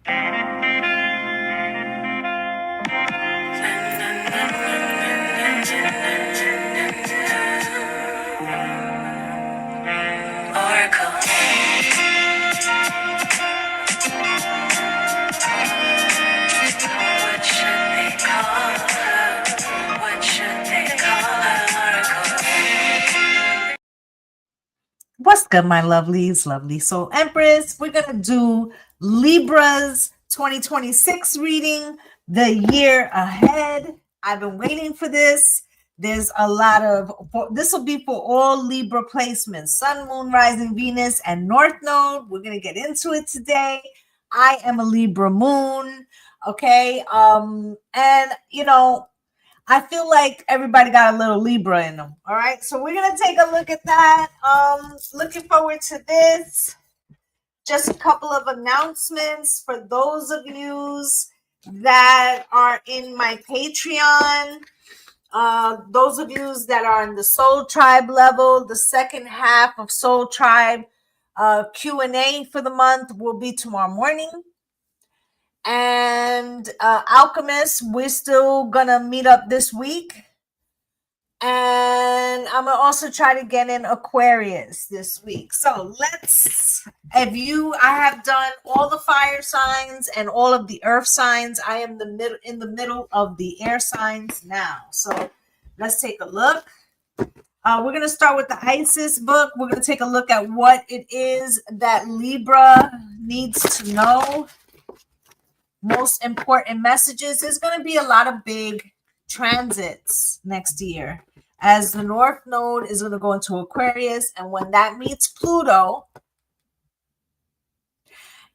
Oracle. What should they call her? What should they call her? Oracle. What's good, my lovelies, lovely soul empress? We're going to do Libra's 2026 reading, the year ahead. I've been waiting for this. There's a lot of, this will be for all Libra placements, Sun, Moon, Rising, Venus, and North Node. We're going to get into it today. I am a Libra moon. Okay. And you know, I feel like everybody got a little Libra in them. All right. So we're going to take a look at that. Looking forward to this. Just a couple of announcements for those of you that are in my Patreon. Those of you that are in the Soul Tribe level, the second half of Soul Tribe Q&A for the month will be tomorrow morning. And Alchemist, we're still gonna meet up this week. And I'm gonna also try to get in Aquarius this week. So I have done all the fire signs and all of the earth signs. I am in the middle of the air signs now. So let's take a look. We're gonna start with the Isis book. We're gonna take a look at what it is that Libra needs to know. Most important messages. There's going to be a lot of big transits next year as the North Node is going to go into Aquarius, and when that meets Pluto,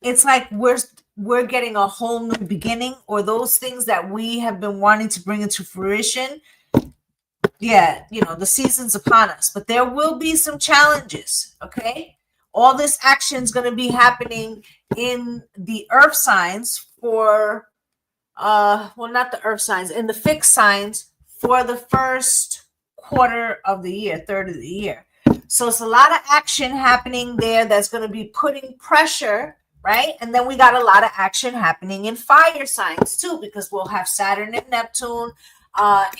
it's like we're getting a whole new beginning, or those things that we have been wanting to bring into fruition. Yeah, you know, the season's upon us, but there will be some challenges. Okay, all this action is going to be happening in the earth signs for not the earth signs, in the fixed signs for the first quarter of the year, third of the year. So it's a lot of action happening there that's going to be putting pressure, right? And then we got a lot of action happening in fire signs too, because we'll have Saturn and Neptune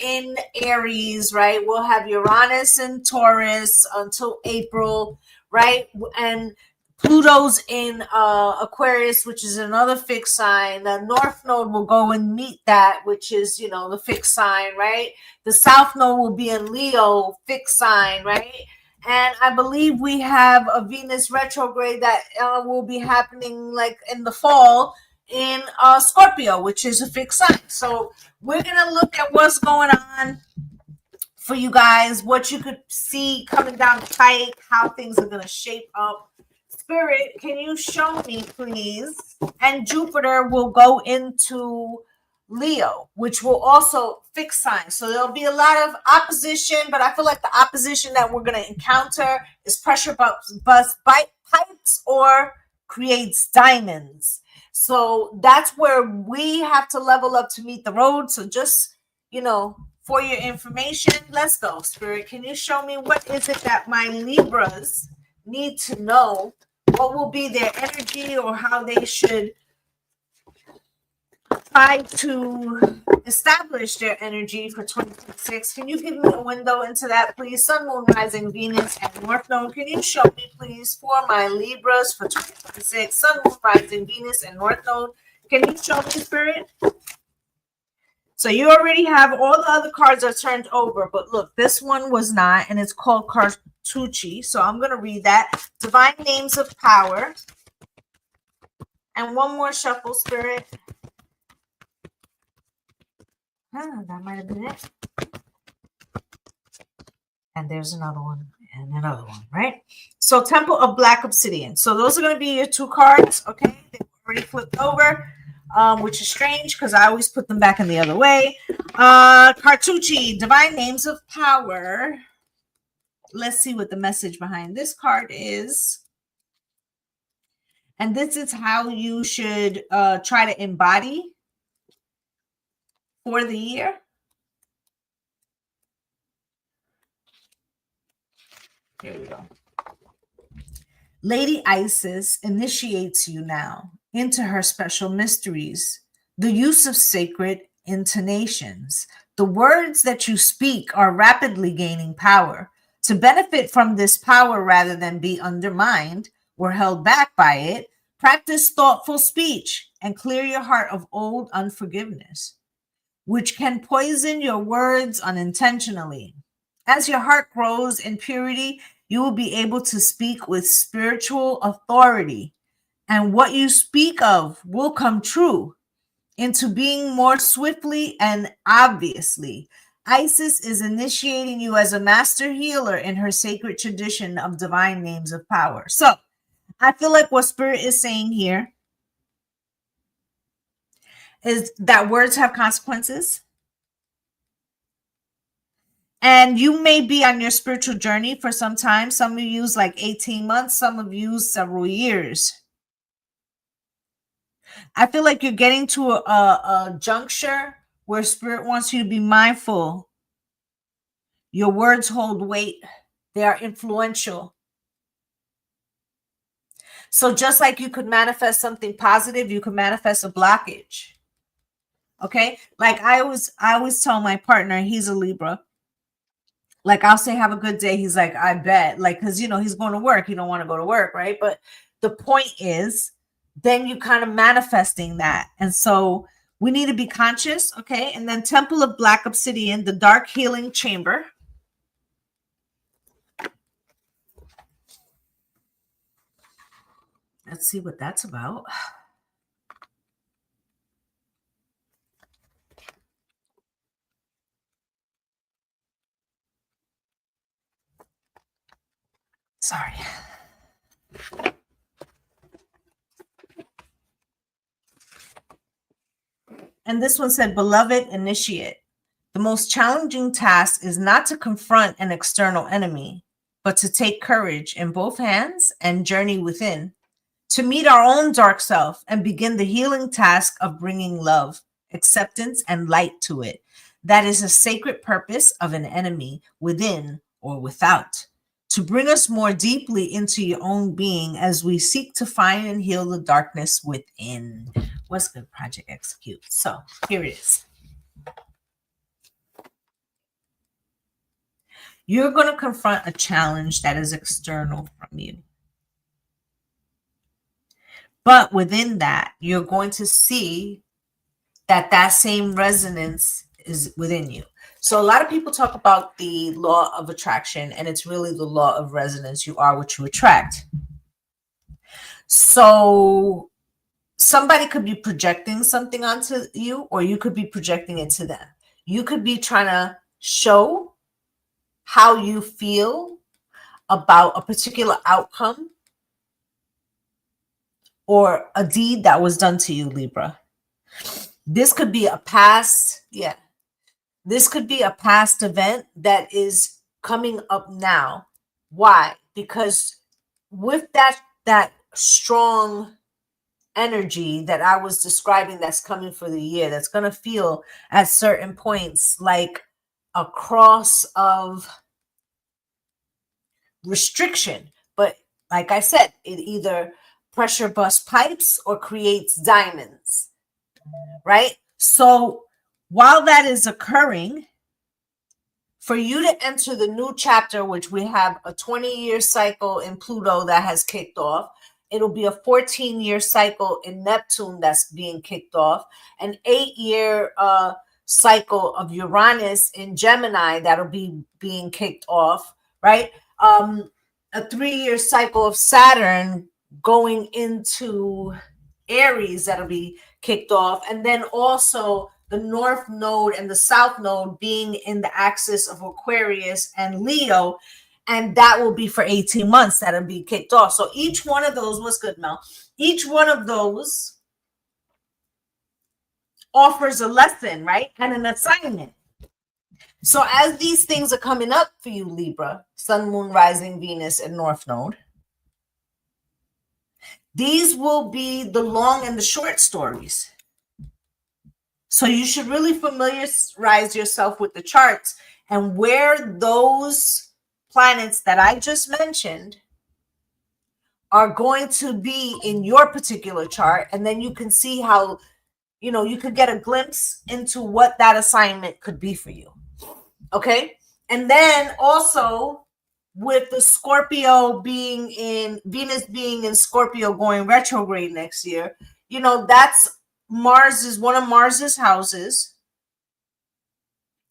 in Aries, right? We'll have Uranus and Taurus until April, right? And Pluto's in Aquarius, which is another fixed sign. The North Node will go and meet that, which is, you know, the fixed sign, right? The South Node will be in Leo, fixed sign, right? And I believe we have a Venus retrograde that will be happening like in the fall in Scorpio, which is a fixed sign. So we're going to look at what's going on for you guys, what you could see coming down the pike, how things are going to shape up. Spirit, can you show me, please? And Jupiter will go into Leo, which will also fix signs. So there'll be a lot of opposition, but I feel like the opposition that we're going to encounter is pressure bust pipes or creates diamonds. So that's where we have to level up to meet the road. So just, you know, for your information, let's go. Spirit, can you show me what is it that my Libras need to know? What will be their energy, or how they should try to establish their energy for 2026? Can you give me a window into that, please? Sun, Moon, Rising, Venus, and North Node. Can you show me, please, for my Libras for 2026? Sun, Moon, Rising, Venus, and North Node. Can you show me, Spirit? So you already have all the other cards are turned over, but look, this one was not, and it's called Cartucci. So I'm going to read that. Divine Names of Power. And one more shuffle, Spirit. That might have been it. And there's another one and another one, right? So Temple of Black Obsidian. So those are going to be your two cards, okay? They've already flipped over. Which is strange because I always put them back in the other way. Cartucci, Divine Names of Power. Let's see what the message behind this card is. And this is how you should try to embody for the year. Here we go. Lady Isis initiates you now into her special mysteries, the use of sacred intonations. The words that you speak are rapidly gaining power. To benefit from this power rather than be undermined or held back by it, practice thoughtful speech and clear your heart of old unforgiveness, which can poison your words unintentionally. As your heart grows in purity, you will be able to speak with spiritual authority, and what you speak of will come true into being more swiftly and obviously. Isis is initiating you as a master healer in her sacred tradition of divine names of power. So I feel like what Spirit is saying here is that words have consequences. And you may be on your spiritual journey for some time. Some of you use like 18 months, some of you several years. I feel like you're getting to a juncture where Spirit wants you to be mindful. Your words hold weight, they are influential. So just like you could manifest something positive, you could manifest a blockage. Okay? Like I always tell my partner, he's a Libra. Like I'll say, have a good day. He's like, I bet. Like, because he's going to work. He don't want to go to work, right? But the point is, then you kind of manifesting that. And so we need to be conscious, okay? And then Temple of Black Obsidian, the dark healing chamber. Let's see what that's about. Sorry. And this one said, Beloved Initiate, the most challenging task is not to confront an external enemy, but to take courage in both hands and journey within, to meet our own dark self and begin the healing task of bringing love, acceptance, and light to it. That is a sacred purpose of an enemy within or without, to bring us more deeply into your own being as we seek to find and heal the darkness within. What's good, Project Execute? So here it is. You're going to confront a challenge that is external from you. But within that, you're going to see that that same resonance is within you. So a lot of people talk about the law of attraction, and it's really the law of resonance. You are what you attract. So somebody could be projecting something onto you, or you could be projecting it to them. You could be trying to show how you feel about a particular outcome or a deed that was done to you, Libra. This could be a past, this could be a past event that is coming up now. Why? Because with that strong energy that I was describing that's coming for the year, that's going to feel at certain points like a cross of restriction. But like I said, it either pressure busts pipes or creates diamonds, right? So while that is occurring, for you to enter the new chapter, which we have a 20-year cycle in Pluto that has kicked off, it'll be a 14-year cycle in Neptune that's being kicked off, an 8-year cycle of Uranus in Gemini that'll be being kicked off, right? A 3-year cycle of Saturn going into Aries that'll be kicked off, and then also the North Node and the South Node being in the axis of Aquarius and Leo, and that will be for 18 months that'll be kicked off. So each one of those, what's good, Mel? Each one of those offers a lesson, right? And an assignment. So as these things are coming up for you, Libra, Sun, Moon, Rising, Venus, and North Node, these will be the long and the short stories. So you should really familiarize yourself with the charts and where those planets that I just mentioned are going to be in your particular chart, and then you can see how, you could get a glimpse into what that assignment could be for you. Okay. And then also with the Scorpio being in Venus being in Scorpio going retrograde next year, that's one of Mars's houses,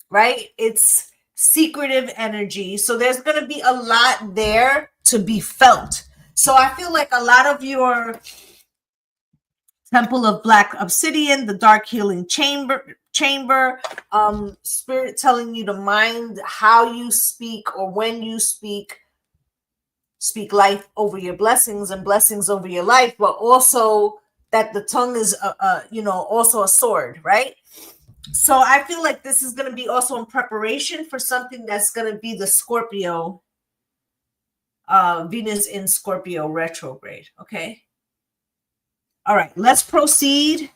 right? It's secretive energy. So there's going to be a lot there to be felt. So I feel like a lot of your Temple of Black Obsidian, the Dark Healing Chamber, Spirit telling you to mind how you speak, or when you speak life over your blessings and blessings over your life, but also that the tongue is also a sword, right? So I feel like this is going to be also in preparation for something that's going to be the Scorpio, Venus in Scorpio retrograde. Okay. All right, let's proceed.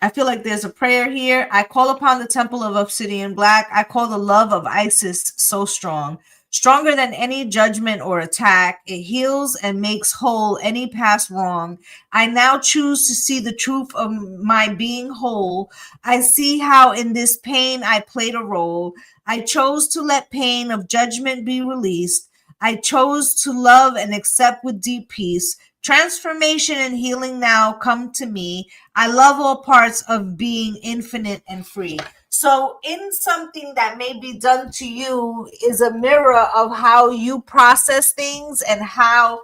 I feel like there's a prayer here. I call upon the Temple of Obsidian Black. I call the love of Isis so strong, stronger than any judgment or attack. It heals and makes whole any past wrong. I now choose to see the truth of my being whole. I see how in this pain I played a role. I chose to let pain of judgment be released. I chose to love and accept with deep peace. Transformation and healing now come to me. I love all parts of being infinite and free. So in something that may be done to you is a mirror of how you process things and how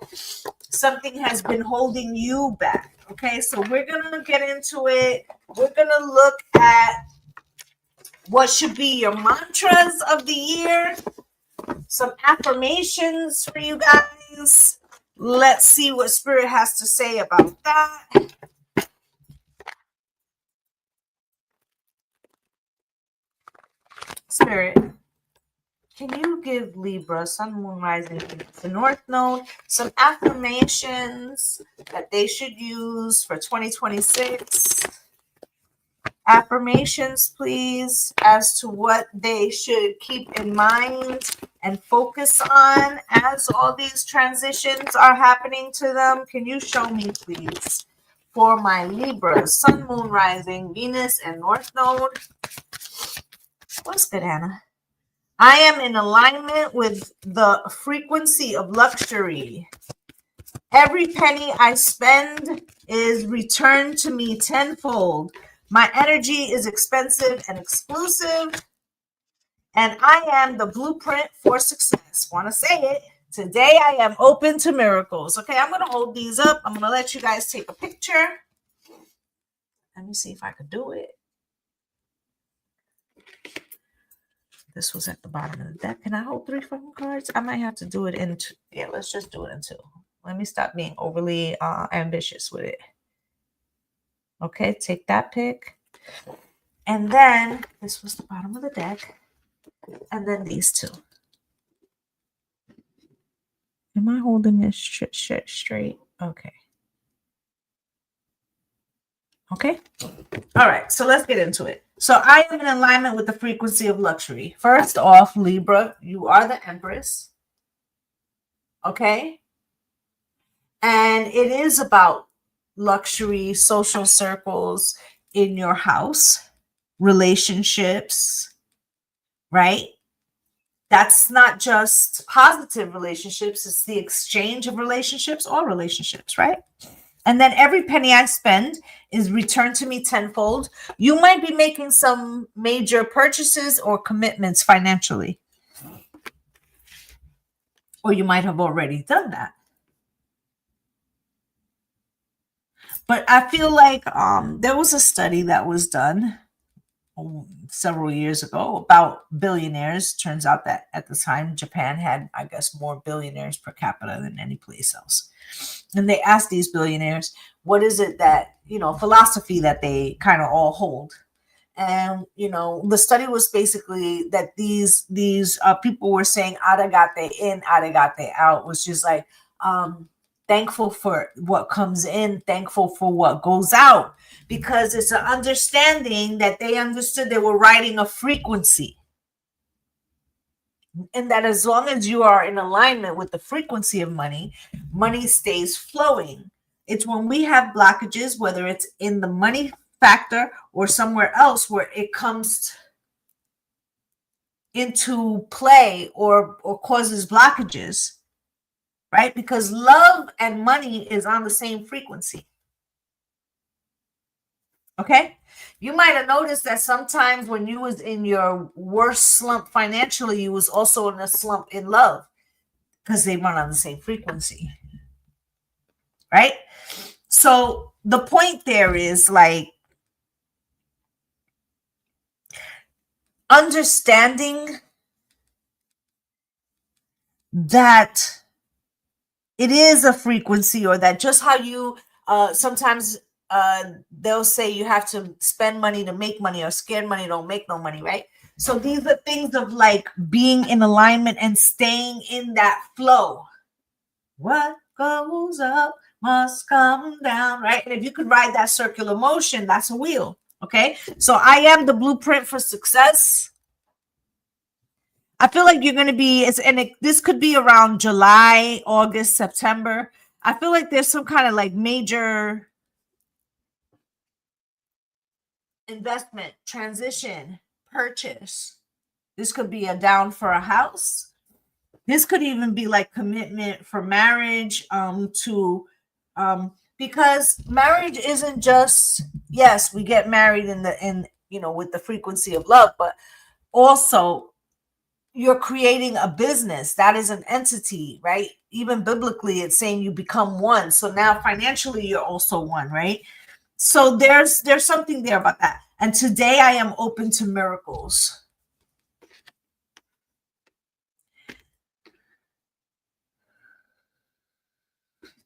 something has been holding you back. Okay, so we're going to get into it. We're going to look at what should be your mantras of the year, some affirmations for you guys. Let's see what Spirit has to say about that. Spirit, can you give Libra, Sun, Moon, Rising, the North Node, some affirmations that they should use for 2026? Affirmations, please, as to what they should keep in mind and focus on as all these transitions are happening to them. Can you show me, please, for my Libra, Sun, Moon, Rising, Venus, and North Node? What's good, Anna? I am in alignment with the frequency of luxury. Every penny I spend is returned to me tenfold. My energy is expensive and exclusive, and I am the blueprint for success. Want to say it? Today I am open to miracles. Okay, I'm going to hold these up. I'm going to let you guys take a picture. Let me see if I could do it. This was at the bottom of the deck. Can I hold 3 fucking cards? I might have to do it in two. Yeah, let's just do it in 2. Let me stop being overly ambitious with it. Okay, take that pick. And then this was the bottom of the deck. And then these 2. Am I holding this shit straight? Okay. Okay. All right. So let's get into it. So I am in alignment with the frequency of luxury. First off, Libra, you are the Empress. Okay. And it is about luxury, social circles in your house, relationships, right? That's not just positive relationships. It's the exchange of relationships, all relationships, right? And then every penny I spend is returned to me tenfold. You might be making some major purchases or commitments financially. Or you might have already done that. But I feel like there was a study that was done several years ago about billionaires. Turns out that at the time, Japan had, I guess, more billionaires per capita than any place else. And they asked these billionaires, what is it that, philosophy that they kind of all hold? And, the study was basically that these people were saying, aragate in, aragate out, was just like, thankful for what comes in, thankful for what goes out, because it's an understanding that they understood they were riding a frequency. And that as long as you are in alignment with the frequency of money, money stays flowing. It's when we have blockages, whether it's in the money factor or somewhere else, where it comes into play or causes blockages, right? Because love and money is on the same frequency. Okay, you might have noticed that sometimes when you was in your worst slump financially, you was also in a slump in love, because they run on the same frequency, right? So the point there is like understanding that it is a frequency, or that just how you sometimes they'll say you have to spend money to make money, or scared money don't make no money, right? So these are things of like being in alignment and staying in that flow. What goes up must come down, right? And if you could ride that circular motion, that's a wheel. Okay, so I am the blueprint for success. I feel like you're going to be, this could be around July, August, September. I feel like there's some kind of like major investment, transition, purchase. This could be a down for a house. This could even be like commitment for marriage, because marriage isn't just, yes, we get married with the frequency of love, but also you're creating a business that is an entity, right? Even biblically, it's saying you become one. So now financially, you're also one, right? So there's something there about that. And today I am open to miracles.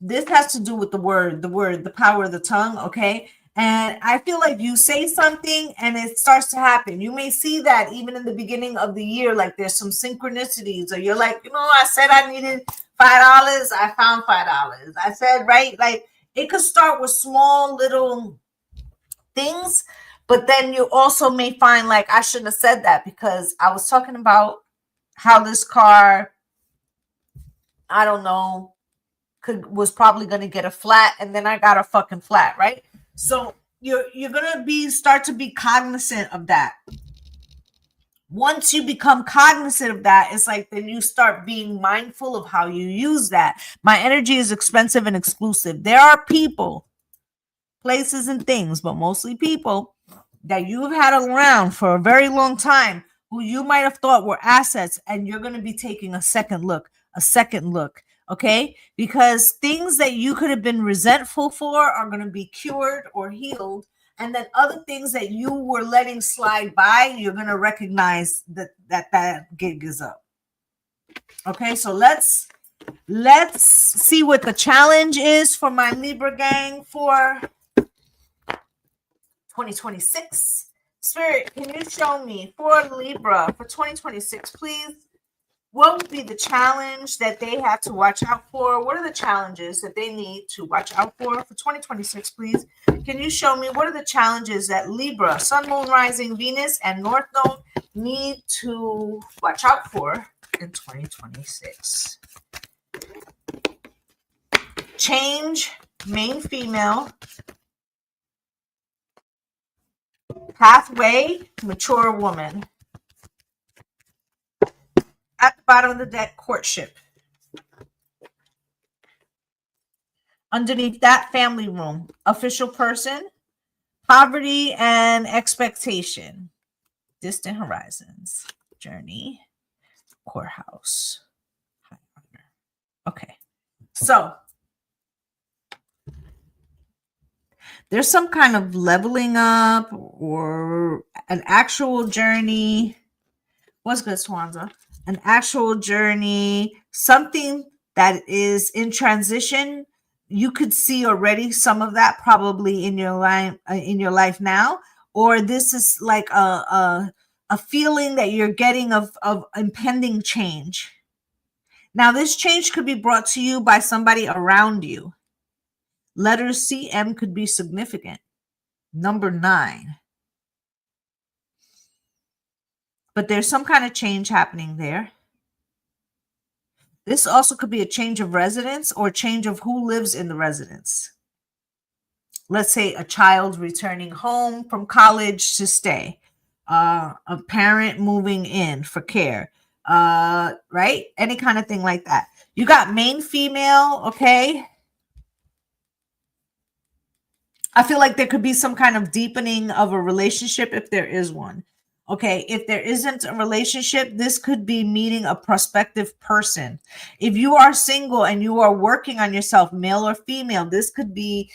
This has to do with the power of the tongue, okay? And I feel like you say something and it starts to happen. You may see that even in the beginning of the year, like there's some synchronicities, or you're like, I said I needed $5. I found $5. I said, right? Like it could start with small little things, but then you also may find like, I shouldn't have said that, because I was talking about how this car, I don't know, was probably going to get a flat, and then I got a fucking flat, right? So you're going to start to be cognizant of that. Once you become cognizant of that, it's like then you start being mindful of how you use that. My energy is expensive and exclusive. There are people, places, and things, but mostly people that you've had around for a very long time who you might have thought were assets, and you're going to be taking a second look, okay? Because things that you could have been resentful for are going to be cured or healed. And then other things that you were letting slide by, you're going to recognize that gig is up. Okay, so let's see what the challenge is for my Libra gang for 2026. Spirit, can you show me for Libra for 2026, please? What would be the challenge that they have to watch out for? What are the challenges that they need to watch out for 2026, please? Can you show me what are the challenges that Libra, Sun, Moon, Rising, Venus, and North Node need to watch out for in 2026? Change, main female. Pathway, mature woman. At the bottom of the deck, courtship. Underneath that, family room, official person, poverty and expectation, distant horizons, journey, courthouse, high honor. Okay, so there's some kind of leveling up or an actual journey. What's good, Swanza? An actual journey, something that is in transition. You could see already some of that probably in your life now, or this is like a feeling that you're getting of impending change. Now, this change could be brought to you by somebody around you. Letters CM could be significant. Number 9. But there's some kind of change happening there. This also could be a change of residence or change of who lives in the residence. Let's say a child returning home from college to stay, a parent moving in for care, right? Any kind of thing like that. You got main female, okay? I feel like there could be some kind of deepening of a relationship if there is one. Okay, if there isn't a relationship, this could be meeting a prospective person. If you are single and you are working on yourself, male or female, this could be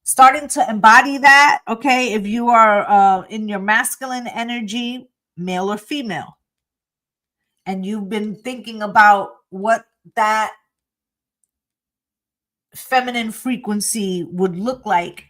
starting to embody that. Okay, if you are in your masculine energy, male or female, and you've been thinking about what that feminine frequency would look like,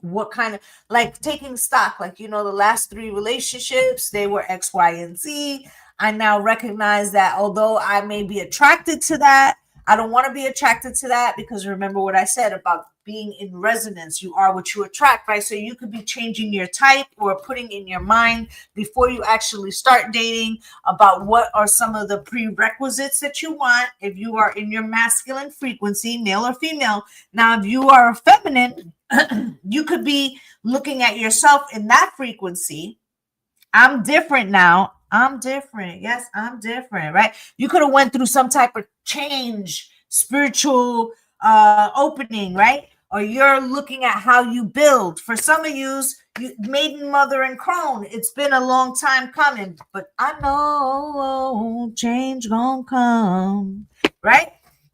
what kind of, like taking stock, like, you know, the last 3 relationships, they were X, Y, and Z. I now recognize that although I may be attracted to that, I don't want to be attracted to that, because remember what I said about being in resonance. You are what you attract, right? So you could be changing your type or putting in your mind before you actually start dating about what are some of the prerequisites that you want if you are in your masculine frequency, male or female. Now, if you are a feminine, you could be looking at yourself in that frequency. I'm different now. I'm different. Yes, I'm different, right? You could have went through some type of change, spiritual opening, right? Or you're looking at how you build. For some of you, maiden, mother, and crone, it's been a long time coming, but I know change gonna come, right?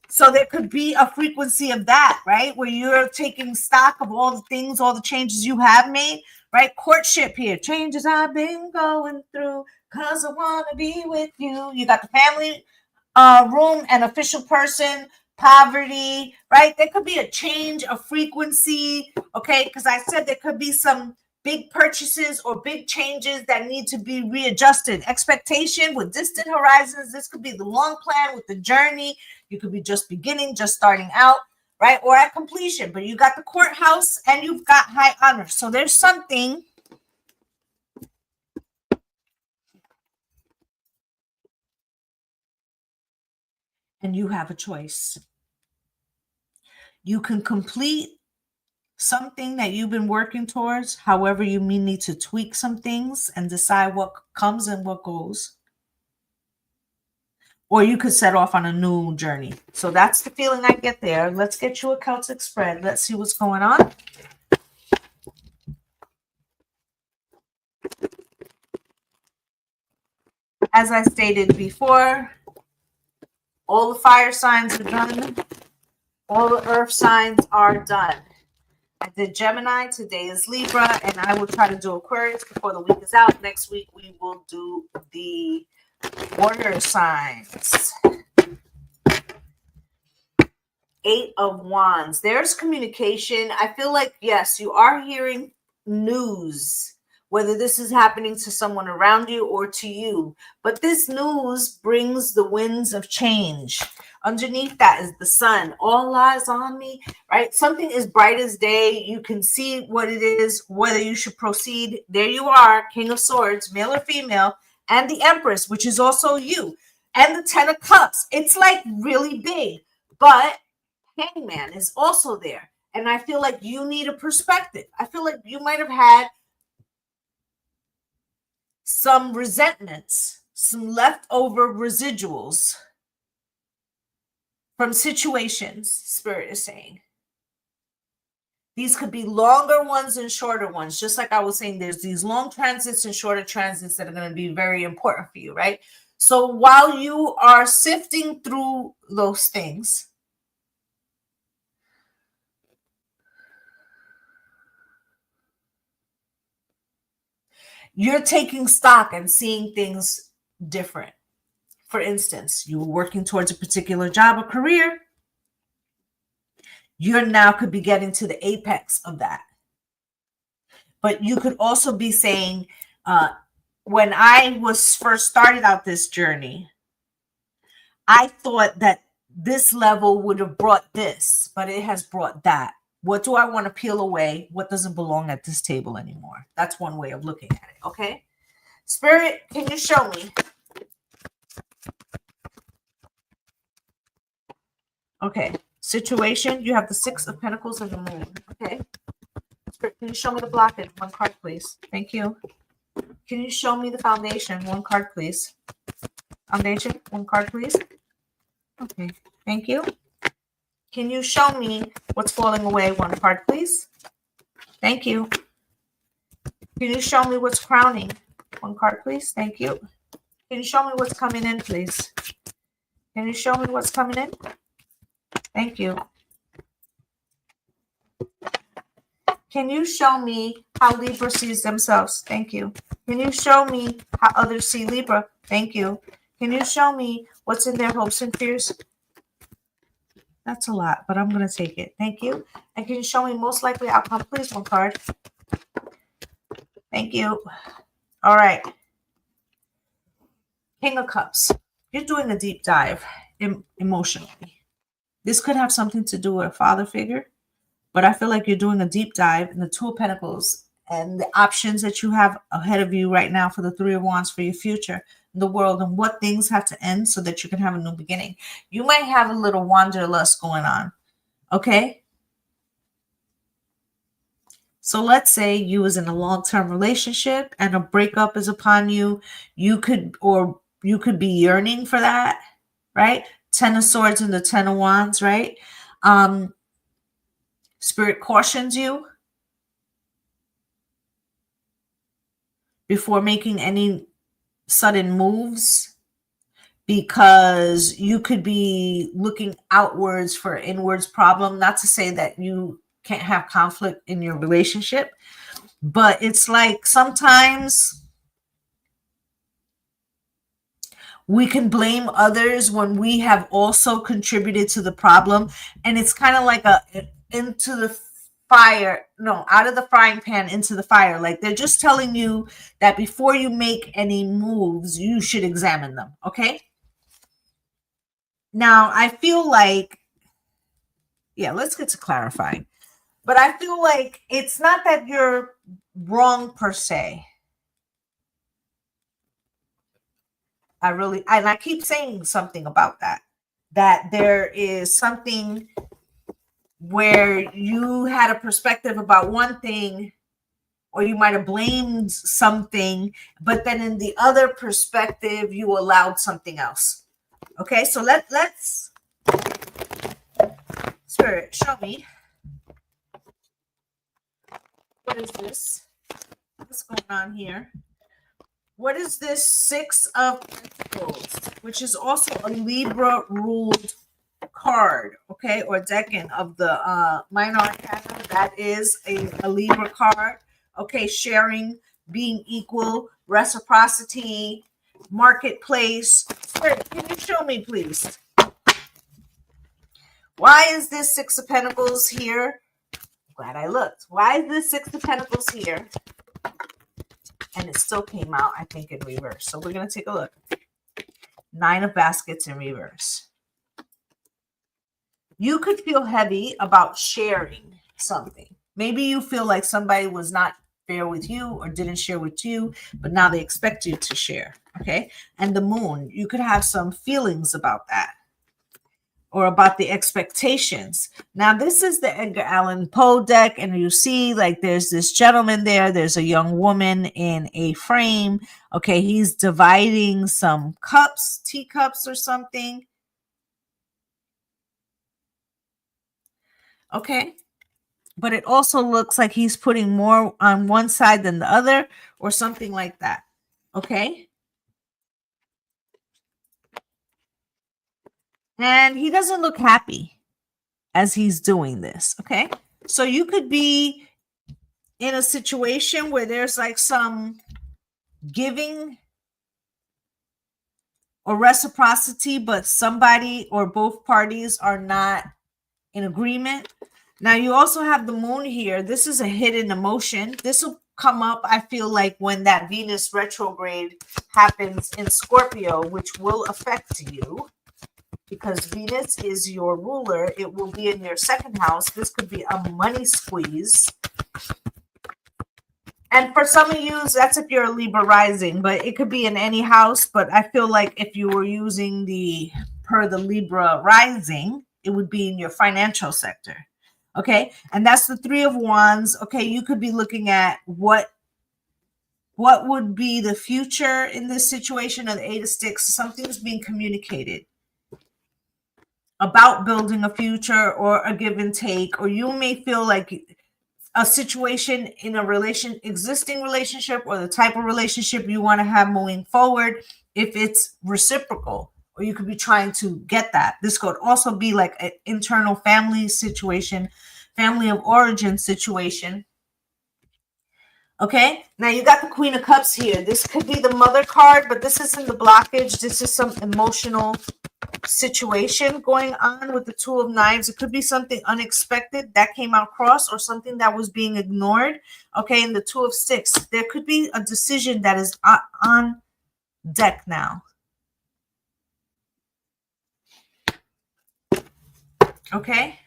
So there could be a frequency of that, right? Where you're taking stock of all the things, all the changes you have made, right? Courtship here, changes I've been going through, cause I want to be with you. You got the family room and official person, poverty, right? There could be a change of frequency, okay? Because I said there could be some big purchases or big changes that need to be readjusted. Expectation with distant horizons. This could be the long plan with the journey. You could be just beginning, just starting out, right? Or at completion. But you got the courthouse and you've got high honor. So there's something. And you have a choice. You can complete something that you've been working towards. However, you may need to tweak some things and decide what comes and what goes. Or you could set off on a new journey. So that's the feeling I get there. Let's get you a Celtic spread. Let's see what's going on. As I stated before, all the fire signs are done. All the earth signs are done. I did Gemini. Today is Libra. And I will try to do Aquarius before the week is out. Next week, we will do the water signs. 8 of Wands. There's communication. I feel like, yes, you are hearing news, whether this is happening to someone around you or to you. But this news brings the winds of change. Underneath that is the sun. All eyes on me, right? Something is bright as day. You can see what it is, whether you should proceed. There you are, King of Swords, male or female, and the Empress, which is also you, and the 10 of Cups. It's like really big, but Hangman is also there. And I feel like you need a perspective. I feel like you might have had some resentments, some leftover residuals from situations, Spirit is saying. These could be longer ones and shorter ones. Just like I was saying, there's these long transits and shorter transits that are going to be very important for you, right? So while you are sifting through those things, you're taking stock and seeing things different. For instance, you were working towards a particular job or career. You now could be getting to the apex of that. But you could also be saying, when I was first started out this journey, I thought that this level would have brought this, but it has brought that. What do I want to peel away? What doesn't belong at this table anymore? That's one way of looking at it, okay? Spirit, can you show me Okay. Situation, you have the Six of Pentacles and the Moon. Okay. Spirit, can you show me the blockage? One card, please. Thank you. Can you show me the foundation? One card, please. Foundation, one card, please. Okay. Thank you. Can you show me what's falling away? One card, please. Thank you. Can you show me what's crowning? One card, please. Thank you. Can you show me what's coming in, please? Can you show me what's coming in? Thank you. Can you show me how Libra sees themselves? Thank you. Can you show me how others see Libra? Thank you. Can you show me what's in their hopes and fears? That's a lot, but I'm going to take it. Thank you. And can you show me most likely outcome, please? One card. Thank you. All right. King of Cups. You're doing a deep dive emotionally. This could have something to do with a father figure, but I feel like you're doing a deep dive in the Two of Pentacles and the options that you have ahead of you right now for the Three of Wands for your future, the world, and what things have to end so that you can have a new beginning. You might have a little wanderlust going on, okay? So let's say you was in a long-term relationship and a breakup is upon you. You could be yearning for that, right? Ten of Swords and the Ten of Wands, right? Spirit cautions you before making any sudden moves, because you could be looking outwards for inwards problem. Not to say that you can't have conflict in your relationship, but it's like sometimes we can blame others when we have also contributed to the problem. And it's kind of like into the fire, no, out of the frying pan into the fire. Like they're just telling you that before you make any moves, you should examine them. Okay. Now I feel like, yeah, let's get to clarifying. But I feel like it's not that you're wrong per se. I keep saying something about that there is something where you had a perspective about one thing, or you might have blamed something, but then in the other perspective, you allowed something else. Okay, so let's Spirit, show me. What is this? What's going on here? What is this Six of Pentacles, which is also a Libra ruled card, okay, or decan of the minor arcana? That is a Libra card. Okay, sharing, being equal, reciprocity, marketplace. Spirit, can you show me, please? Why is this Six of Pentacles here? Glad I looked. Why is this Six of Pentacles here? And it still came out, I think, in reverse. So we're going to take a look. Nine of Baskets in reverse. You could feel heavy about sharing something. Maybe you feel like somebody was not fair with you or didn't share with you, but now they expect you to share. Okay. And the Moon, you could have some feelings about that, or about the expectations. Now, this is the Edgar Allan Poe deck, and you see like there's this gentleman there. There's a young woman in a frame. Okay, he's dividing some cups, teacups or something. Okay, but it also looks like he's putting more on one side than the other or something like that. Okay. And he doesn't look happy as he's doing this. Okay. So you could be in a situation where there's like some giving or reciprocity, but somebody or both parties are not in agreement. Now you also have the Moon here. This is a hidden emotion. This will come up, I feel like, when that Venus retrograde happens in Scorpio, which will affect you. Because Venus is your ruler, it will be in your second house. This could be a money squeeze. And for some of you, that's if you're a Libra rising, but it could be in any house. But I feel like if you were using the Libra rising, it would be in your financial sector. Okay. And that's the Three of Wands. Okay. You could be looking at what would be the future in this situation, of the Eight of Sticks. Something's being communicated about building a future or a give and take, or you may feel like a situation in a existing relationship, or the type of relationship you want to have moving forward, if it's reciprocal, or you could be trying to get that. This could also be like an internal family situation, family of origin situation. Okay, now you got the Queen of Cups here. This could be the Mother card, but this isn't the blockage. This is some emotional situation going on with the Two of Knives. It could be something unexpected that came across, or something that was being ignored. Okay, and the Two of Sticks, there could be a decision that is on deck now. Okay,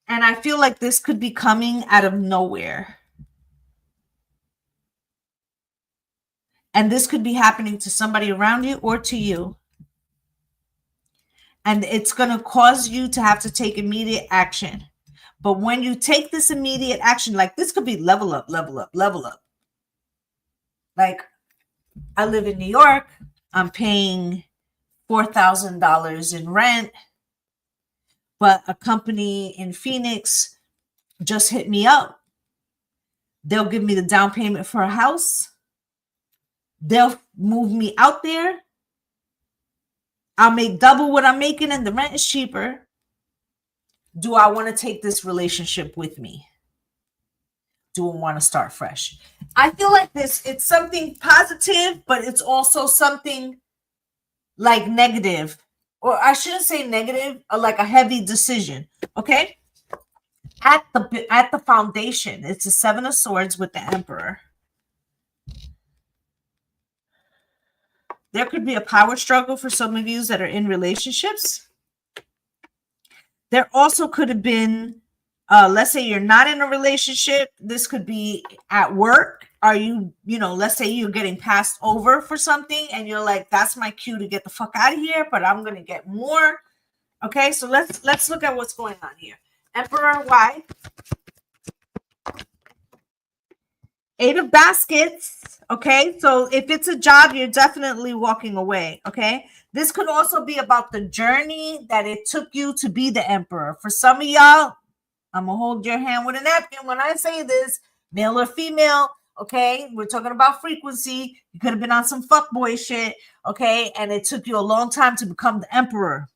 and I feel like this could be coming out of nowhere. And this could be happening to somebody around you or to you. And it's going to cause you to have to take immediate action. But when you take this immediate action, like this could be level up, level up, level up. Like, I live in New York. I'm paying $4,000 in rent. But a company in Phoenix just hit me up. They'll give me the down payment for a house. They'll move me out there. I'll make double what I'm making and the rent is cheaper. Do I want to take this relationship with me? Do I want to start fresh? I feel like it's something positive, but it's also something like negative. Or I shouldn't say negative, like a heavy decision. Okay? At the foundation, it's a Seven of Swords with the Emperor. There could be a power struggle for some of you that are in relationships. There also could have been, let's say you're not in a relationship. This could be at work. Are you, let's say you're getting passed over for something and you're like, that's my cue to get the fuck out of here, but I'm going to get more. Okay, so let's look at what's going on here. Emperor, why? Eight of Baskets. Okay, so if it's a job, you're definitely walking away. Okay, this could also be about the journey that it took you to be the Emperor. For some of y'all, I'm gonna hold your hand with a napkin when I say this, male or female. Okay, we're talking about frequency. You could have been on some fuckboy shit. Okay, and it took you a long time to become the Emperor.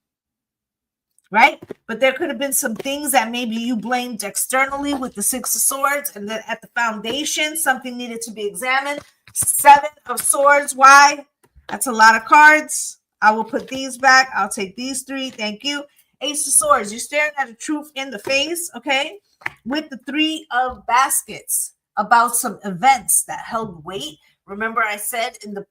Right? But there could have been some things that maybe you blamed externally with the Six of Swords, and then at the foundation, something needed to be examined. Seven of Swords. Why? That's a lot of cards. I will put these back. I'll take these three. Thank you. Ace of Swords. You're staring at the truth in the face, okay? With the Three of Baskets, about some events that held weight. Remember I said in the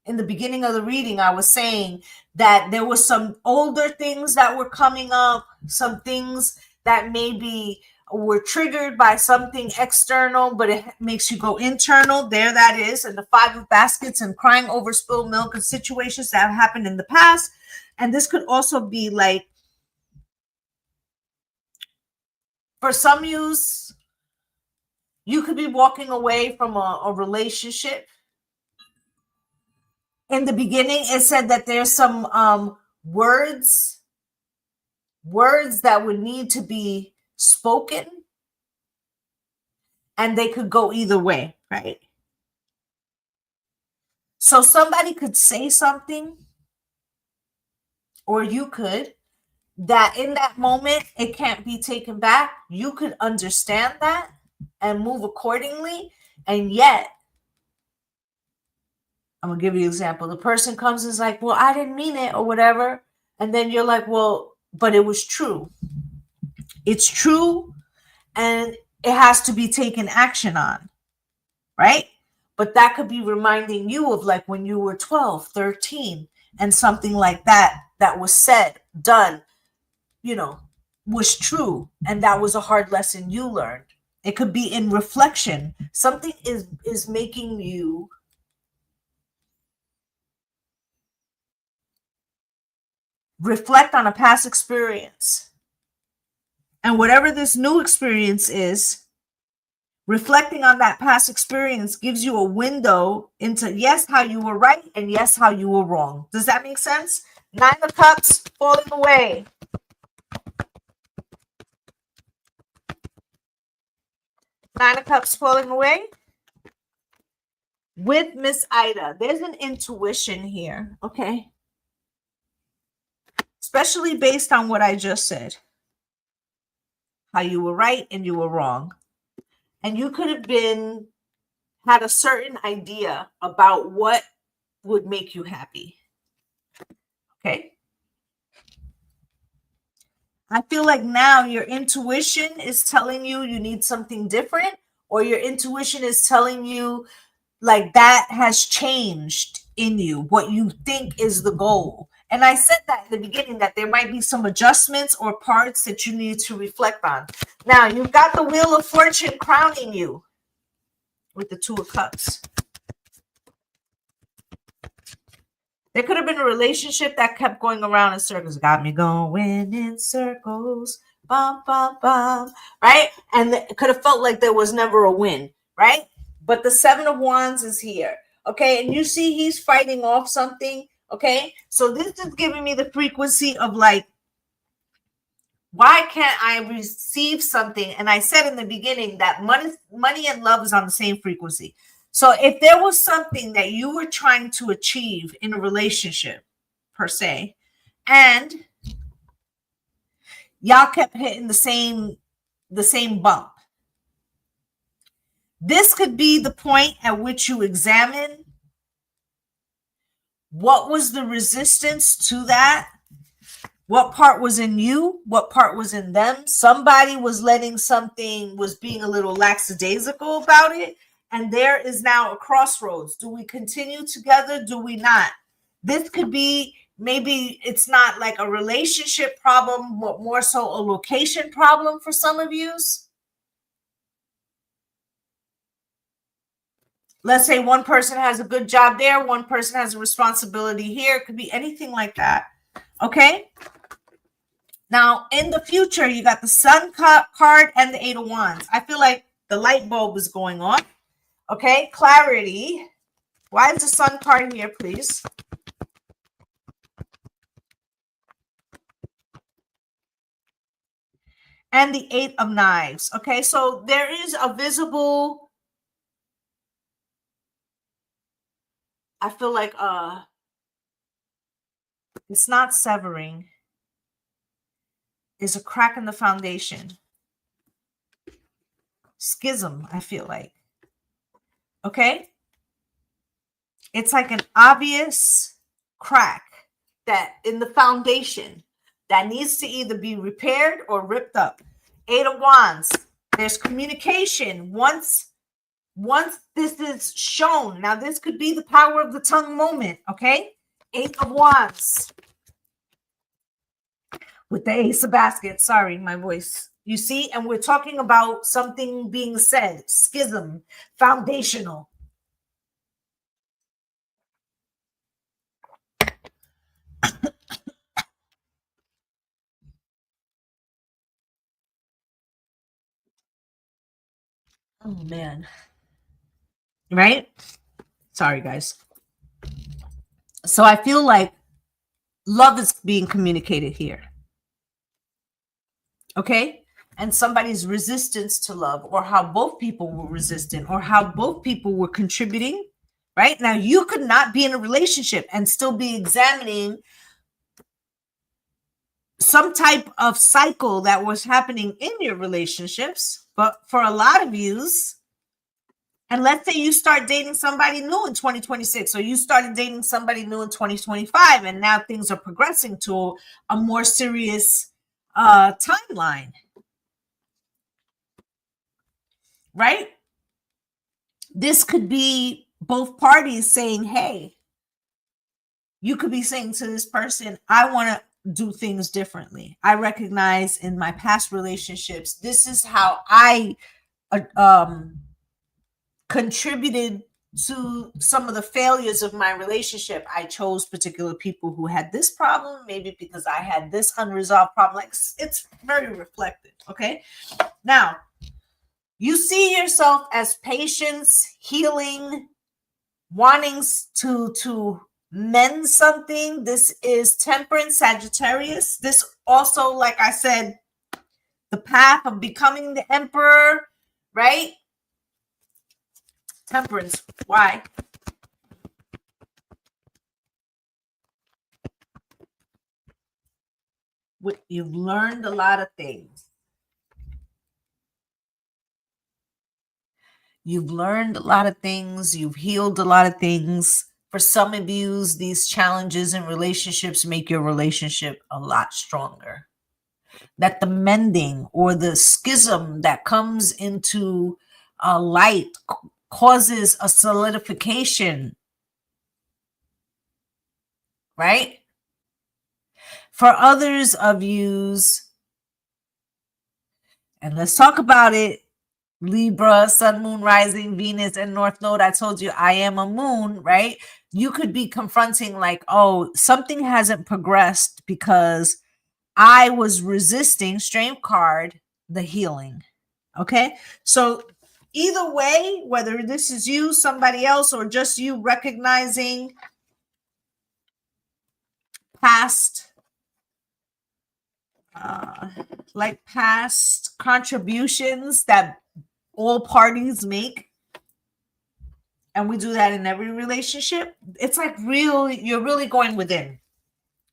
in the beginning of the reading, I was saying that there was some older things that were coming up, some things that maybe were triggered by something external, but it makes you go internal. There that is. And the Five of Baskets and crying over spilled milk and situations that have happened in the past. And this could also be like, for some use, you could be walking away from a relationship. In the beginning, it said that there's some words that would need to be spoken, and they could go either way, right? So somebody could say something, or you could, that in that moment, it can't be taken back. You could understand that and move accordingly, and yet, I'm gonna give you an example. The person comes and is like, well, I didn't mean it or whatever. And then you're like, well, but it was true. It's true. And it has to be taken action on. Right? But that could be reminding you of like when you were 12, 13, and something like that was said, done, was true. And that was a hard lesson you learned. It could be in reflection. Something is making you reflect on a past experience. And whatever this new experience is, reflecting on that past experience gives you a window into yes, how you were right, and yes, how you were wrong. Does that make sense? Nine of Cups falling away. Nine of Cups falling away with Miss Ida. There's an intuition here, okay? Especially based on what I just said. How you were right and you were wrong. And you could have had a certain idea about what would make you happy. Okay? I feel like now your intuition is telling you you need something different, or your intuition is telling you like that has changed in you, what you think is the goal. And I said that in the beginning, that there might be some adjustments or parts that you need to reflect on. Now, you've got the Wheel of Fortune crowning you with the Two of Cups. There could have been a relationship that kept going around in circles. Got me going in circles. Bum, bum, bum. Right? And it could have felt like there was never a win. Right? But the Seven of Wands is here. Okay? And you see he's fighting off something. Okay? So this is giving me the frequency of like, why can't I receive something? And I said in the beginning that money and love is on the same frequency. So if there was something that you were trying to achieve in a relationship, per se, and y'all kept hitting the same bump, this could be the point at which you examine what was the resistance to that. What part was in you? What part was in them? Somebody was was being a little lackadaisical about it. And there is now a crossroads. Do we continue together? Do we not? This could be, maybe it's not like a relationship problem, but more so a location problem for some of yous. Let's say one person has a good job there, one person has a responsibility here. It could be anything like that. Okay? Now, in the future, you got the Sun card and the Eight of Wands. I feel like the light bulb is going on. Okay, clarity. Why is the Sun card here, please? And the Eight of Knives. Okay, so there is a visible, I feel like it's not severing. It's a crack in the foundation. Schism, I feel like. Okay? It's like an obvious crack that in the foundation that needs to either be repaired or ripped up. Eight of Wands. There's communication. Once this is shown, now this could be the power of the tongue moment, okay? Eight of Wands. With the Ace of Baskets. Sorry, my voice. You see? And we're talking about something being said. Schism. Foundational. Oh, man. Right? Sorry, guys. So I feel like love is being communicated here. Okay? And somebody's resistance to love, or how both people were resistant, or how both people were contributing. Right? Now, you could not be in a relationship and still be examining some type of cycle that was happening in your relationships. But for a lot of yous, and let's say you start dating somebody new in 2026, or you started dating somebody new in 2025, and now things are progressing to a more serious timeline. Right? This could be both parties saying, hey, you could be saying to this person, I want to do things differently. I recognize in my past relationships, this is how I contributed to some of the failures of my relationship. I chose particular people who had this problem, maybe because I had this unresolved problem. Like, it's very reflective. Okay. Now, you see yourself as patience, healing, wanting to mend something. This is Temperance, Sagittarius. This also, like I said, the path of becoming the emperor, right? Temperance. Why? You've learned a lot of things. You've learned a lot of things. You've healed a lot of things. For some of you, these challenges in relationships make your relationship a lot stronger. That the mending or the schism that comes into light causes a solidification, right? For others of yous, and let's talk about it, Libra, Sun, Moon, Rising, Venus, and North Node. I told you I am a moon, right? You could be confronting like, oh, something hasn't progressed because I was resisting, Strength card, the healing. Okay. So either way, whether this is you, somebody else, or just you recognizing past, past contributions that all parties make, and we do that in every relationship, it's like you're really going within.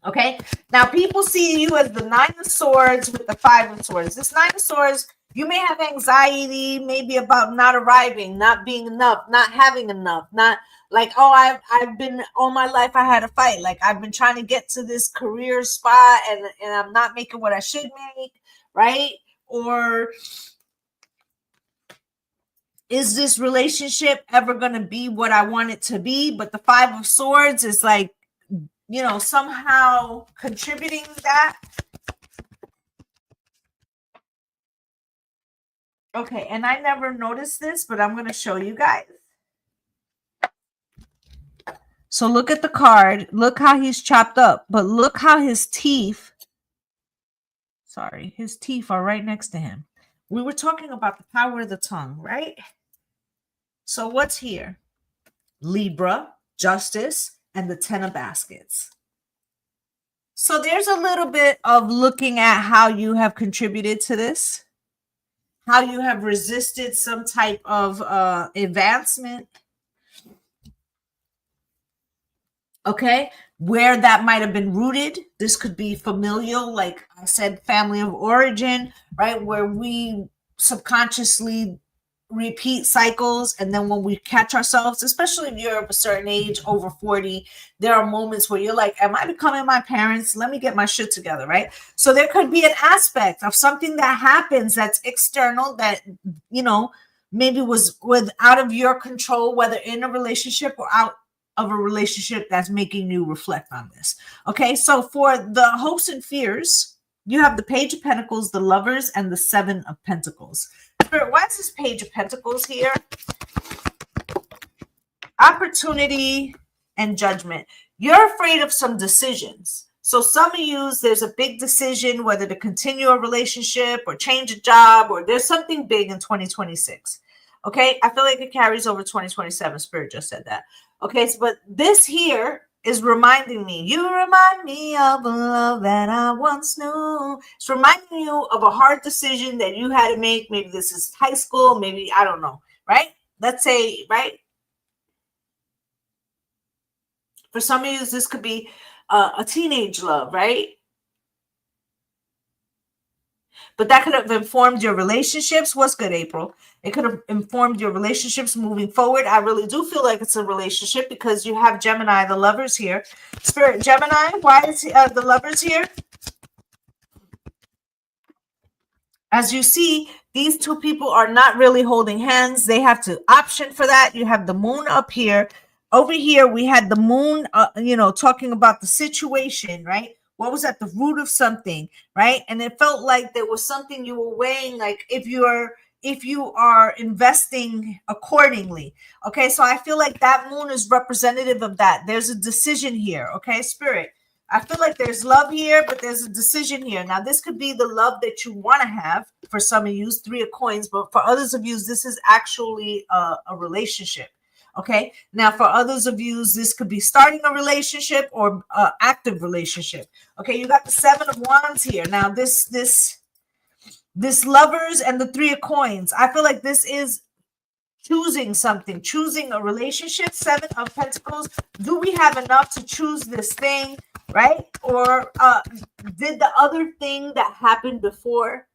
Okay. Now people see you as the Nine of Swords with the Five of Swords. This Nine of Swords, you may have anxiety, maybe about not arriving, not being enough, not having enough, not like, oh, I've been all my life I had a fight. Like I've been trying to get to this career spot and I'm not making what I should make, right? Or is this relationship ever going to be what I want it to be? But the Five of Swords is like, somehow contributing that. Okay, and I never noticed this, but I'm going to show you guys. So look at the card. Look how he's chopped up, but look how his teeth are right next to him. We were talking about the power of the tongue, right? So what's here? Libra, Justice, and the Ten of Baskets. So there's a little bit of looking at how you have contributed to this, how you have resisted some type of advancement. Okay, where that might have been rooted. This could be familial, like I said, family of origin, right? Where we subconsciously repeat cycles, and then when we catch ourselves, especially if you're of a certain age, over 40, there are moments where you're like, am I becoming my parents? Let me get my shit together, right? So there could be an aspect of something that happens that's external that maybe was out of your control, whether in a relationship or out of a relationship, that's making you reflect on this. Okay, so for the hopes and fears, you have the Page of Pentacles, the Lovers, and the Seven of Pentacles. Spirit, why is this Page of Pentacles here? Opportunity and judgment. You're afraid of some decisions. So some of you, there's a big decision whether to continue a relationship or change a job, or there's something big in 2026. Okay, I feel like it carries over 2027. Spirit just said that. Okay, but this here is reminding me, you remind me of a love that I once knew. It's reminding you of a hard decision that you had to make. Maybe this is high school, maybe, I don't know, right? Let's say, right? For some of you, this could be a teenage love, right? But that could have informed your relationships. What's good, April? It could have informed your relationships moving forward. I really do feel like it's a relationship because you have Gemini, the Lovers here. Spirit, Gemini, why is the Lovers here? As you see, these two people are not really holding hands. They have to option for that. You have the Moon up here. Over here, we had the Moon, talking about the situation, right? What was at the root of something, right? And it felt like there was something you were weighing, like if you're if you are investing accordingly. Okay, so I feel like that moon is representative of that. There's a decision here. Okay, spirit, I feel like there's love here, but there's a decision here. Now, this could be the love that you want to have. For some of you, 3 of coins, but for others of you, this is actually a relationship. Okay, now for others of you, this could be starting a relationship or active relationship. Okay, you got the 7 of wands here. Now this lovers and the 3 of coins, I feel like this is choosing something, choosing a relationship. 7 of pentacles, do we have enough to choose this thing, right? Or did the other thing that happened before,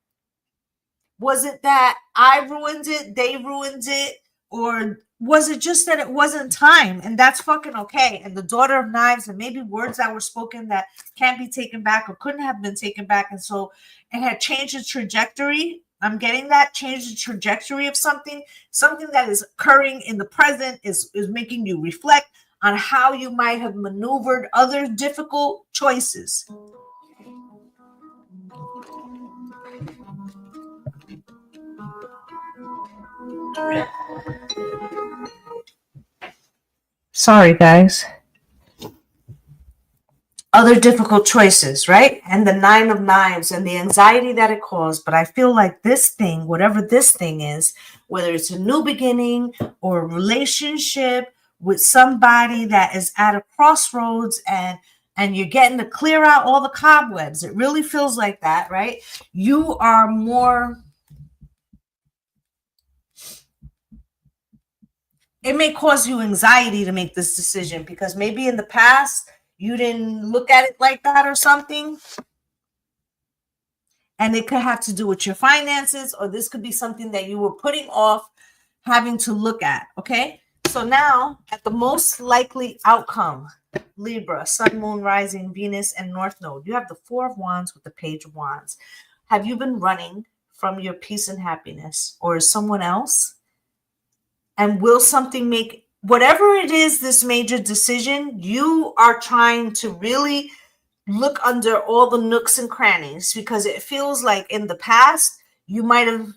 was it that I ruined it, they ruined it, or was it just that it wasn't time? And that's fucking okay. And the daughter of knives, and maybe words that were spoken that can't be taken back or couldn't have been taken back, and so it had changed the trajectory. I'm getting that change the trajectory of something that is occurring in the present is making you reflect on how you might have maneuvered other difficult choices. Sorry, guys. Other difficult choices, right? And the 9 of knives and the anxiety that it caused. But I feel like this thing, whatever this thing is, whether it's a new beginning or a relationship with somebody that is at a crossroads, and you're getting to clear out all the cobwebs. It really feels like that, right? You are more, it may cause you anxiety to make this decision because maybe in the past you didn't look at it like that or something. And it could have to do with your finances, or this could be something that you were putting off having to look at. Okay. So now at the most likely outcome, Libra, Sun, Moon, Rising, Venus, and North Node, you have the 4 of Wands with the Page of Wands. Have you been running from your peace and happiness, or is someone else? And will something make, whatever it is, this major decision, you are trying to really look under all the nooks and crannies, because it feels like in the past you might have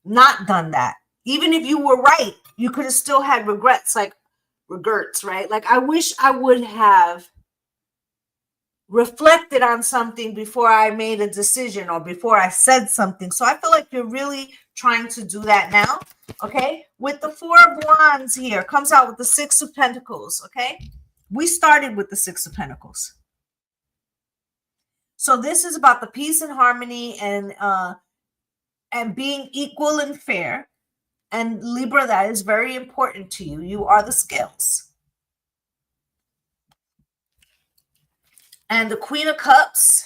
not done that. Even if you were right, you could have still had regrets, right? Like, I wish I would have reflected on something before I made a decision or before I said something. So I feel like you're really trying to do that now. Okay, with the 4 of Wands here, comes out with the 6 of Pentacles. Okay, we started with the 6 of Pentacles. So this is about the peace and harmony and being equal and fair. And Libra, that is very important to you. You are the scales. And the Queen of Cups,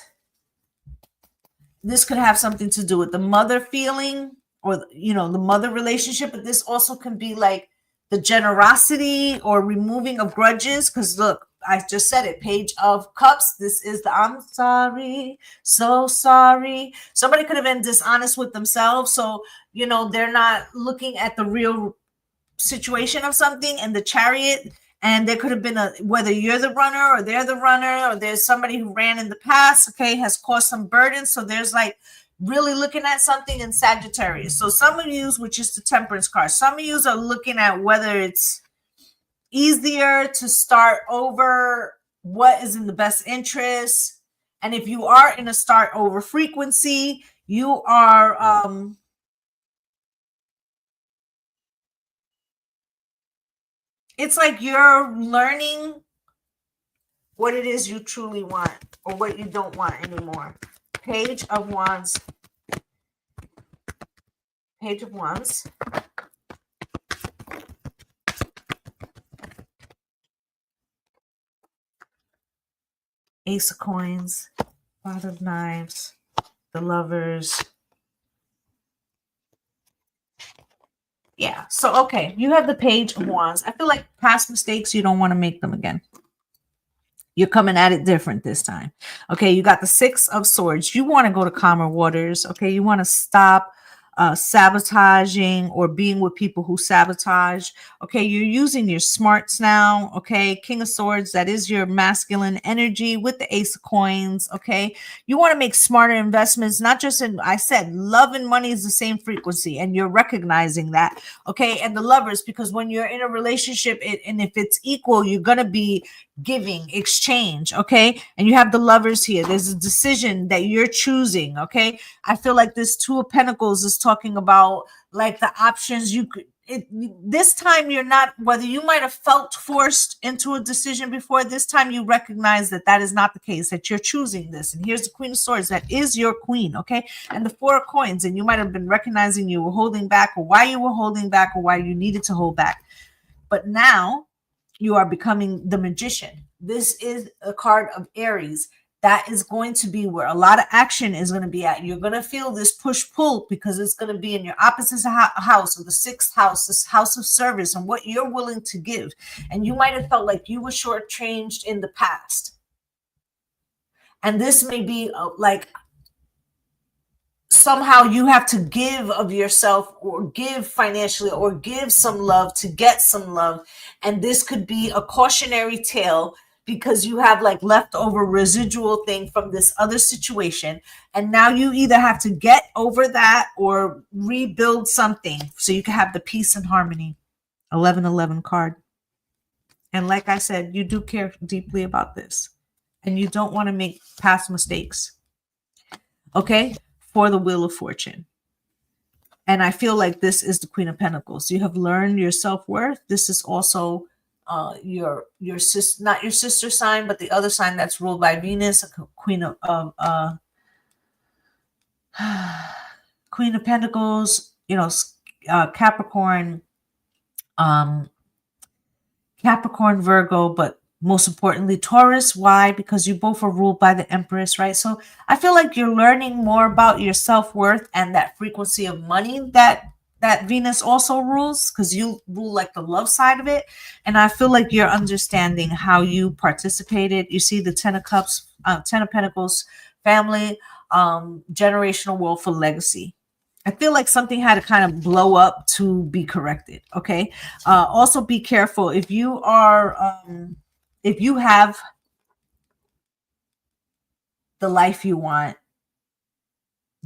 this could have something to do with the mother feeling, or, you know, the mother relationship. But this also can be like the generosity or removing of grudges. Because look, I just said it, Page of Cups. This is the I'm sorry, so sorry. Somebody could have been dishonest with themselves. So, you know, they're not looking at the real situation of something. And the Chariot, and there could have been whether you're the runner or they're the runner, or there's somebody who ran in the past, okay, has caused some burden. So there's like really looking at something in Sagittarius. So some of you, which is the Temperance card, some of you are looking at whether it's easier to start over, what is in the best interest. And if you are in a start over frequency, you are it's like you're learning what it is you truly want or what you don't want anymore. Page of Wands. Page of Wands. Ace of Coins. 5 of Knives. The Lovers. Yeah, so okay, you have the Page of Wands. I feel like past mistakes, you don't want to make them again. You're coming at it different this time. Okay, you got the 6 of Swords. You want to go to calmer waters. Okay, you want to stop sabotaging or being with people who sabotage. Okay, you're using your smarts now. Okay, King of Swords, that is your masculine energy with the Ace of Coins. Okay, you want to make smarter investments, not just in, I said, love and money is the same frequency, and you're recognizing that. Okay, and the Lovers, because when you're in a relationship, and if it's equal, you're going to be giving, exchange. Okay, and you have the Lovers here. There's a decision that you're choosing. Okay, I feel like this Two of Pentacles is talking about like the options you could. This time you're not, whether you might have felt forced into a decision before, this time you recognize that that is not the case, that you're choosing this. And here's the Queen of Swords, that is your queen. Okay, and the Four of Coins, and you might have been recognizing you were holding back, or why you were holding back, or why you needed to hold back. But now you are becoming the Magician. This is a card of Aries. That is going to be where a lot of action is going to be at. You're going to feel this push-pull because it's going to be in your opposite house, or the sixth house, this house of service, and what you're willing to give. And you might have felt like you were shortchanged in the past. And this may be like somehow you have to give of yourself, or give financially, or give some love to get some love. And this could be a cautionary tale, because you have like leftover residual thing from this other situation. And now you either have to get over that or rebuild something so you can have the peace and harmony. 1111 card. And like I said, you do care deeply about this, and you don't want to make past mistakes. Okay, for the Wheel of Fortune. And I feel like this is the Queen of Pentacles. You have learned your self-worth. This is also your sister, not your sister sign, but the other sign that's ruled by Venus, Queen of Queen of Pentacles, you know, Capricorn, Capricorn, Virgo, but most importantly, Taurus. Why? Because you both are ruled by the Empress, right? So I feel like you're learning more about your self-worth and that frequency of money that Venus also rules, because you rule like the love side of it. And I feel like you're understanding how you participated. You see the Ten of Cups, Ten of Pentacles, family, generational wealth for legacy. I feel like something had to kind of blow up to be corrected. Okay. Also be careful if you are, if you have the life you want,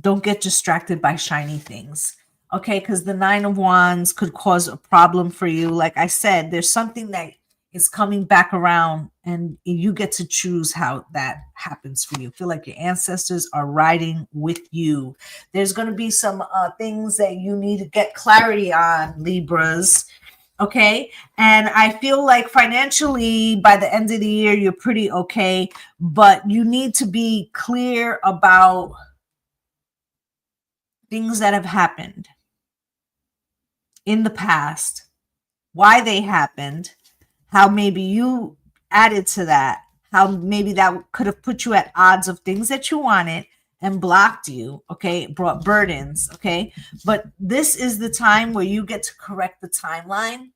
don't get distracted by shiny things. Okay, because the Nine of Wands could cause a problem for you. Like I said, there's something that is coming back around, and you get to choose how that happens for you. Feel like your ancestors are riding with you. There's going to be some things that you need to get clarity on, Libras. Okay, and I feel like financially by the end of the year you're pretty okay, but you need to be clear about things that have happened in the past, why they happened, how maybe you added to that, how maybe that could have put you at odds of things that you wanted and blocked you. Okay, brought burdens. Okay, but this is the time where you get to correct the timeline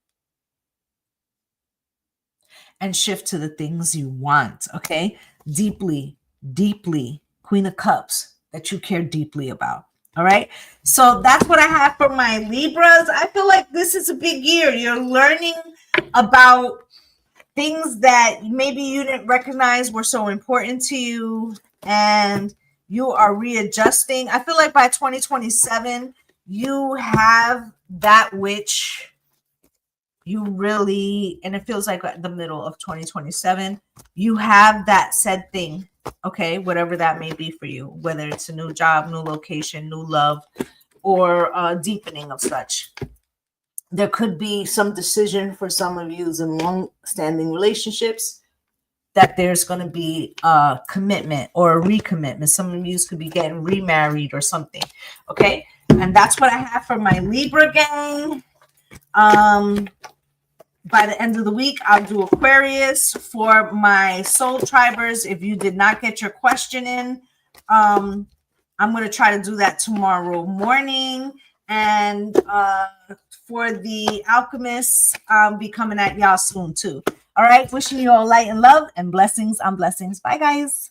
and shift to the things you want. Okay, deeply, deeply, Queen of Cups, that you care deeply about. All right, so that's what I have for my Libras. I feel like this is a big year. You're learning about things that maybe you didn't recognize were so important to you, and you are readjusting. I feel like by 2027, you have that which you really, and it feels like at the middle of 2027, you have that said thing. Okay, whatever that may be for you, whether it's a new job, new location, new love, or deepening of such. There could be some decision for some of you in long-standing relationships that there's going to be a commitment or a recommitment. Some of you could be getting remarried or something. Okay, and that's what I have for my Libra gang. By the end of the week, I'll do Aquarius. For my soul tribers, if you did not get your question in, I'm going to try to do that tomorrow morning. And for the alchemists, I'll be coming at y'all soon too. All right, wishing you all light and love and blessings on blessings. Bye, guys.